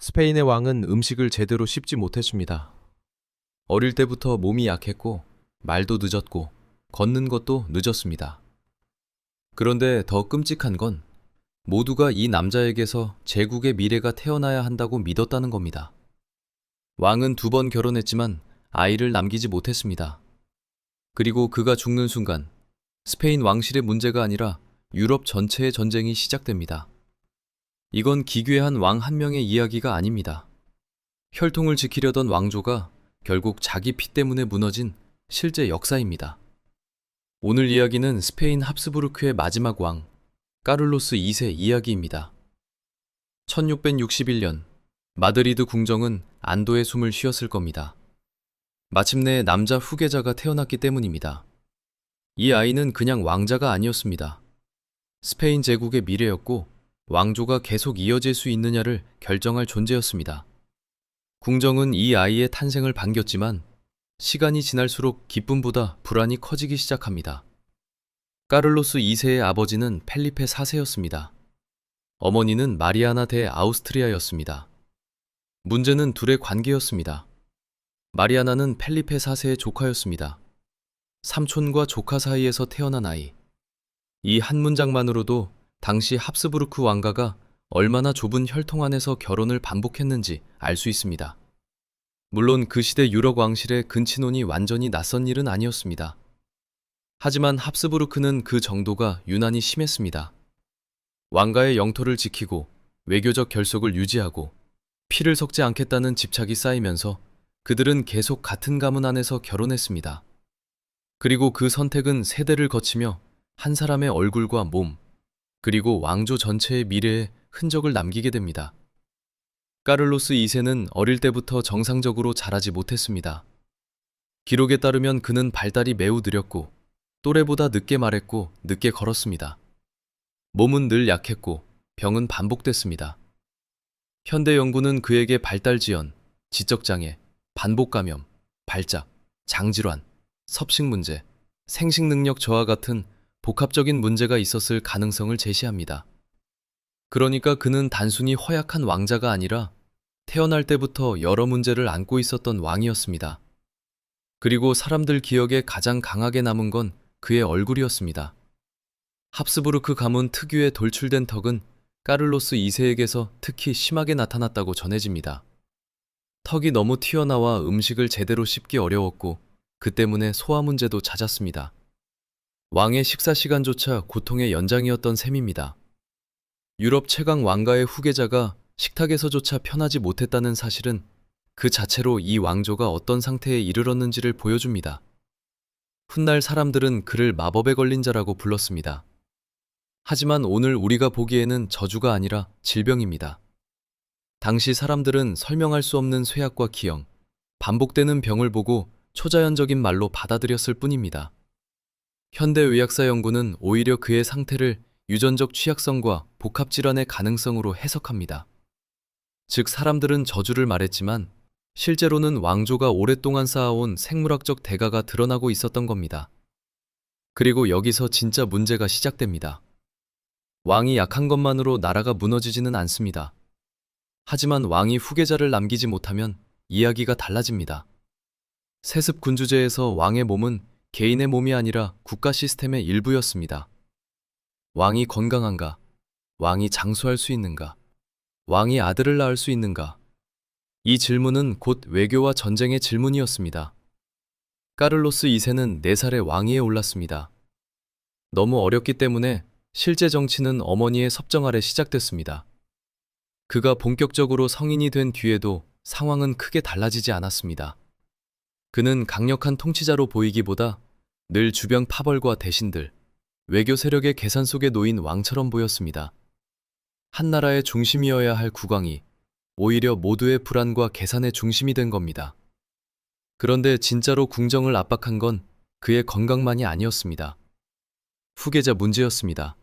스페인의 왕은 음식을 제대로 씹지 못했습니다. 어릴 때부터 몸이 약했고 말도 늦었고 걷는 것도 늦었습니다. 그런데 더 끔찍한 건 모두가 이 남자에게서 제국의 미래가 태어나야 한다고 믿었다는 겁니다. 왕은 2번 결혼했지만 아이를 남기지 못했습니다. 그리고 그가 죽는 순간 스페인 왕실의 문제가 아니라 유럽 전체의 전쟁이 시작됩니다. 이건 기괴한 왕 한 명의 이야기가 아닙니다. 혈통을 지키려던 왕조가 결국 자기 피 때문에 무너진 실제 역사입니다. 오늘 이야기는 스페인 합스부르크의 마지막 왕, 까를로스 2세 이야기입니다. 1661년, 마드리드 궁정은 안도의 숨을 쉬었을 겁니다. 마침내 남자 후계자가 태어났기 때문입니다. 이 아이는 그냥 왕자가 아니었습니다. 스페인 제국의 미래였고 왕조가 계속 이어질 수 있느냐를 결정할 존재였습니다. 궁정은 이 아이의 탄생을 반겼지만 시간이 지날수록 기쁨보다 불안이 커지기 시작합니다. 까를로스 2세의 아버지는 펠리페 4세였습니다. 어머니는 마리아나 대 아우스트리아였습니다. 문제는 둘의 관계였습니다. 마리아나는 펠리페 4세의 조카였습니다. 삼촌과 조카 사이에서 태어난 아이. 이 한 문장만으로도 당시 합스부르크 왕가가 얼마나 좁은 혈통 안에서 결혼을 반복했는지 알 수 있습니다. 물론 그 시대 유럽 왕실의 근친혼이 완전히 낯선 일은 아니었습니다. 하지만 합스부르크는 그 정도가 유난히 심했습니다. 왕가의 영토를 지키고 외교적 결속을 유지하고 피를 섞지 않겠다는 집착이 쌓이면서 그들은 계속 같은 가문 안에서 결혼했습니다. 그리고 그 선택은 세대를 거치며 한 사람의 얼굴과 몸, 그리고 왕조 전체의 미래에 흔적을 남기게 됩니다. 까를로스 2세는 어릴 때부터 정상적으로 자라지 못했습니다. 기록에 따르면 그는 발달이 매우 느렸고 또래보다 늦게 말했고 늦게 걸었습니다. 몸은 늘 약했고 병은 반복됐습니다. 현대 연구는 그에게 발달지연, 지적장애, 반복감염, 발작, 장질환, 섭식문제, 생식능력 저하 같은 복합적인 문제가 있었을 가능성을 제시합니다. 그러니까 그는 단순히 허약한 왕자가 아니라 태어날 때부터 여러 문제를 안고 있었던 왕이었습니다. 그리고 사람들 기억에 가장 강하게 남은 건 그의 얼굴이었습니다. 합스부르크 가문 특유의 돌출된 턱은 까를로스 2세에게서 특히 심하게 나타났다고 전해집니다. 턱이 너무 튀어나와 음식을 제대로 씹기 어려웠고 그 때문에 소화 문제도 잦았습니다. 왕의 식사 시간조차 고통의 연장이었던 셈입니다. 유럽 최강 왕가의 후계자가 식탁에서조차 편하지 못했다는 사실은 그 자체로 이 왕조가 어떤 상태에 이르렀는지를 보여줍니다. 훗날 사람들은 그를 마법에 걸린 자라고 불렀습니다. 하지만 오늘 우리가 보기에는 저주가 아니라 질병입니다. 당시 사람들은 설명할 수 없는 쇠약과 기형, 반복되는 병을 보고 초자연적인 말로 받아들였을 뿐입니다. 현대의학사 연구는 오히려 그의 상태를 유전적 취약성과 복합질환의 가능성으로 해석합니다. 즉 사람들은 저주를 말했지만 실제로는 왕조가 오랫동안 쌓아온 생물학적 대가가 드러나고 있었던 겁니다. 그리고 여기서 진짜 문제가 시작됩니다. 왕이 약한 것만으로 나라가 무너지지는 않습니다. 하지만 왕이 후계자를 남기지 못하면 이야기가 달라집니다. 세습 군주제에서 왕의 몸은 개인의 몸이 아니라 국가 시스템의 일부였습니다. 왕이 건강한가? 왕이 장수할 수 있는가? 왕이 아들을 낳을 수 있는가? 이 질문은 곧 외교와 전쟁의 질문이었습니다. 까를로스 2세는 4살에 왕위에 올랐습니다. 너무 어렸기 때문에 실제 정치는 어머니의 섭정 아래 시작됐습니다. 그가 본격적으로 성인이 된 뒤에도 상황은 크게 달라지지 않았습니다. 그는 강력한 통치자로 보이기보다 늘 주변 파벌과 대신들, 외교 세력의 계산 속에 놓인 왕처럼 보였습니다. 한 나라의 중심이어야 할 국왕이 오히려 모두의 불안과 계산의 중심이 된 겁니다. 그런데 진짜로 궁정을 압박한 건 그의 건강만이 아니었습니다. 후계자 문제였습니다.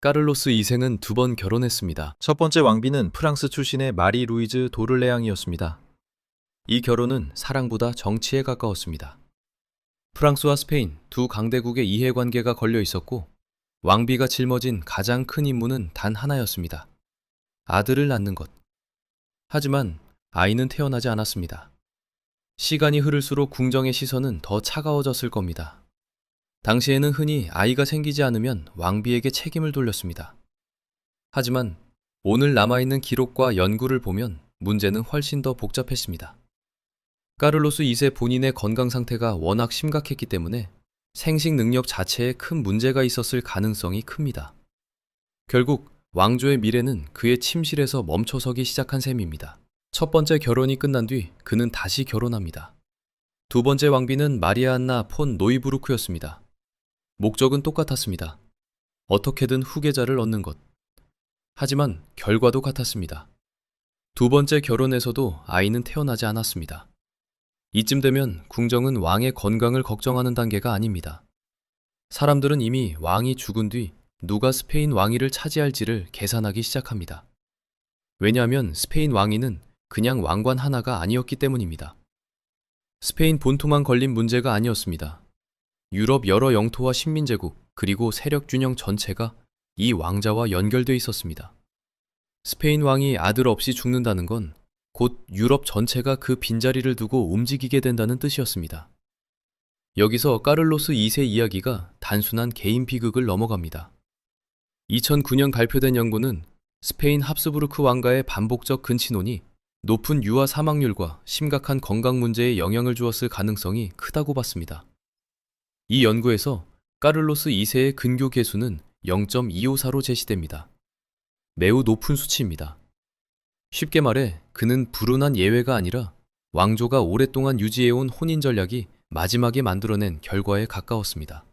까를로스 2세는 2번 결혼했습니다. 첫 번째 왕비는 프랑스 출신의 마리 루이즈 도를레앙이었습니다. 이 결혼은 사랑보다 정치에 가까웠습니다. 프랑스와 스페인 두 강대국의 이해관계가 걸려 있었고 왕비가 짊어진 가장 큰 임무는 단 하나였습니다. 아들을 낳는 것. 하지만 아이는 태어나지 않았습니다. 시간이 흐를수록 궁정의 시선은 더 차가워졌을 겁니다. 당시에는 흔히 아이가 생기지 않으면 왕비에게 책임을 돌렸습니다. 하지만 오늘 남아있는 기록과 연구를 보면 문제는 훨씬 더 복잡했습니다. 까를로스 2세 본인의 건강 상태가 워낙 심각했기 때문에 생식 능력 자체에 큰 문제가 있었을 가능성이 큽니다. 결국 왕조의 미래는 그의 침실에서 멈춰서기 시작한 셈입니다. 첫 번째 결혼이 끝난 뒤 그는 다시 결혼합니다. 두 번째 왕비는 마리아 안나 폰 노이부르크였습니다. 목적은 똑같았습니다. 어떻게든 후계자를 얻는 것. 하지만 결과도 같았습니다. 두 번째 결혼에서도 아이는 태어나지 않았습니다. 이쯤 되면 궁정은 왕의 건강을 걱정하는 단계가 아닙니다. 사람들은 이미 왕이 죽은 뒤 누가 스페인 왕위를 차지할지를 계산하기 시작합니다. 왜냐하면 스페인 왕위는 그냥 왕관 하나가 아니었기 때문입니다. 스페인 본토만 걸린 문제가 아니었습니다. 유럽 여러 영토와 식민제국 그리고 세력 균형 전체가 이 왕자와 연결돼 있었습니다. 스페인 왕이 아들 없이 죽는다는 건 곧 유럽 전체가 그 빈자리를 두고 움직이게 된다는 뜻이었습니다. 여기서 까를로스 2세 이야기가 단순한 개인 비극을 넘어갑니다. 2009년 발표된 연구는 스페인 합스부르크 왕가의 반복적 근친혼이 높은 유아 사망률과 심각한 건강 문제에 영향을 주었을 가능성이 크다고 봤습니다. 이 연구에서 까를로스 2세의 근교 계수는 0.254로 제시됩니다. 매우 높은 수치입니다. 쉽게 말해 그는 불운한 예외가 아니라 왕조가 오랫동안 유지해온 혼인 전략이 마지막에 만들어낸 결과에 가까웠습니다.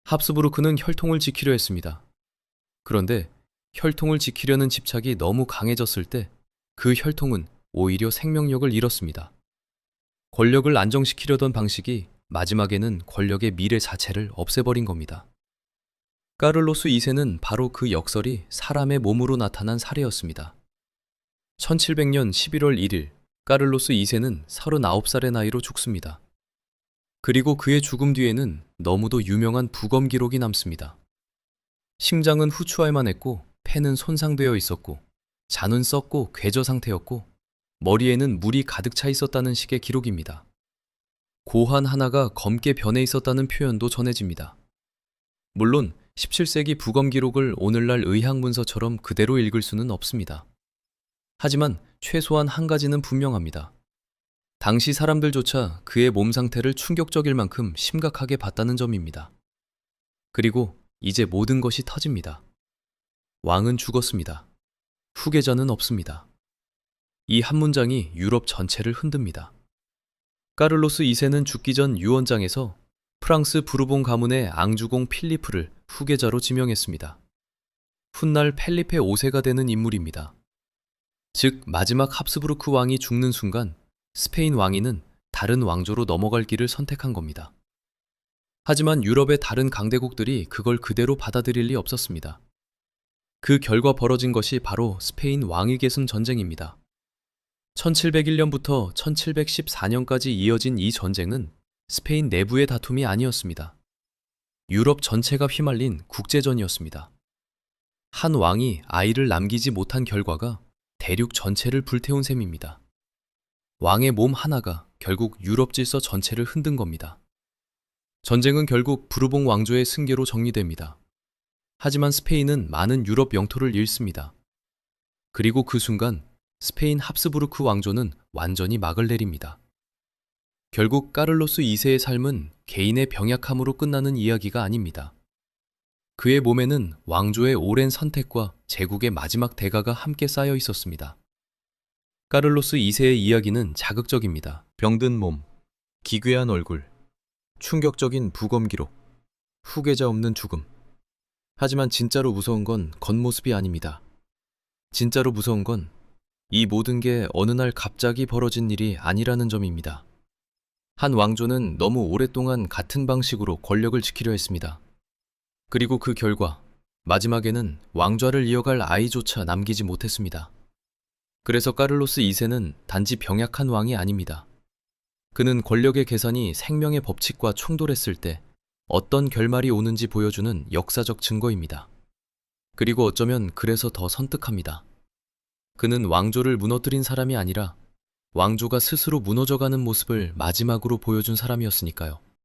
합스부르크는 혈통을 지키려 했습니다. 그런데 혈통을 지키려는 집착이 너무 강해졌을 때 그 혈통은 오히려 생명력을 잃었습니다. 권력을 안정시키려던 방식이 마지막에는 권력의 미래 자체를 없애버린 겁니다. 까를로스 2세는 바로 그 역설이 사람의 몸으로 나타난 사례였습니다. 1700년 11월 1일 까를로스 2세는 39살의 나이로 죽습니다. 그리고 그의 죽음 뒤에는 너무도 유명한 부검 기록이 남습니다. 심장은 후추할만 했고 폐는 손상되어 있었고 잔은 썩고 괴저 상태였고 머리에는 물이 가득 차 있었다는 식의 기록입니다. 고환 하나가 검게 변해 있었다는 표현도 전해집니다. 물론 17세기 부검 기록을 오늘날 의학 문서처럼 그대로 읽을 수는 없습니다. 하지만 최소한 한 가지는 분명합니다. 당시 사람들조차 그의 몸 상태를 충격적일 만큼 심각하게 봤다는 점입니다. 그리고 이제 모든 것이 터집니다. 왕은 죽었습니다. 후계자는 없습니다. 이 한 문장이 유럽 전체를 흔듭니다. 까를로스 2세는 죽기 전 유언장에서 프랑스 부르봉 가문의 앙주공 필리프를 후계자로 지명했습니다. 훗날 펠리페 5세가 되는 인물입니다. 즉 마지막 합스부르크 왕이 죽는 순간 스페인 왕위는 다른 왕조로 넘어갈 길을 선택한 겁니다. 하지만 유럽의 다른 강대국들이 그걸 그대로 받아들일 리 없었습니다. 그 결과 벌어진 것이 바로 스페인 왕위 계승 전쟁입니다. 1701년부터 1714년까지 이어진 이 전쟁은 스페인 내부의 다툼이 아니었습니다. 유럽 전체가 휘말린 국제전이었습니다. 한 왕이 아이를 남기지 못한 결과가 대륙 전체를 불태운 셈입니다. 왕의 몸 하나가 결국 유럽 질서 전체를 흔든 겁니다. 전쟁은 결국 부르봉 왕조의 승계로 정리됩니다. 하지만 스페인은 많은 유럽 영토를 잃습니다. 그리고 그 순간 스페인 합스부르크 왕조는 완전히 막을 내립니다. 결국 까를로스 2세의 삶은 개인의 병약함으로 끝나는 이야기가 아닙니다. 그의 몸에는 왕조의 오랜 선택과 제국의 마지막 대가가 함께 쌓여 있었습니다. 까를로스 2세의 이야기는 자극적입니다. 병든 몸, 기괴한 얼굴, 충격적인 부검 기록, 후계자 없는 죽음. 하지만 진짜로 무서운 건 겉모습이 아닙니다. 진짜로 무서운 건 이 모든 게 어느 날 갑자기 벌어진 일이 아니라는 점입니다. 한 왕조는 너무 오랫동안 같은 방식으로 권력을 지키려 했습니다. 그리고 그 결과 마지막에는 왕좌를 이어갈 아이조차 남기지 못했습니다. 그래서 까를로스 2세는 단지 병약한 왕이 아닙니다. 그는 권력의 계산이 생명의 법칙과 충돌했을 때 어떤 결말이 오는지 보여주는 역사적 증거입니다. 그리고 어쩌면 그래서 더 선뜻합니다. 그는 왕조를 무너뜨린 사람이 아니라 왕조가 스스로 무너져가는 모습을 마지막으로 보여준 사람이었으니까요.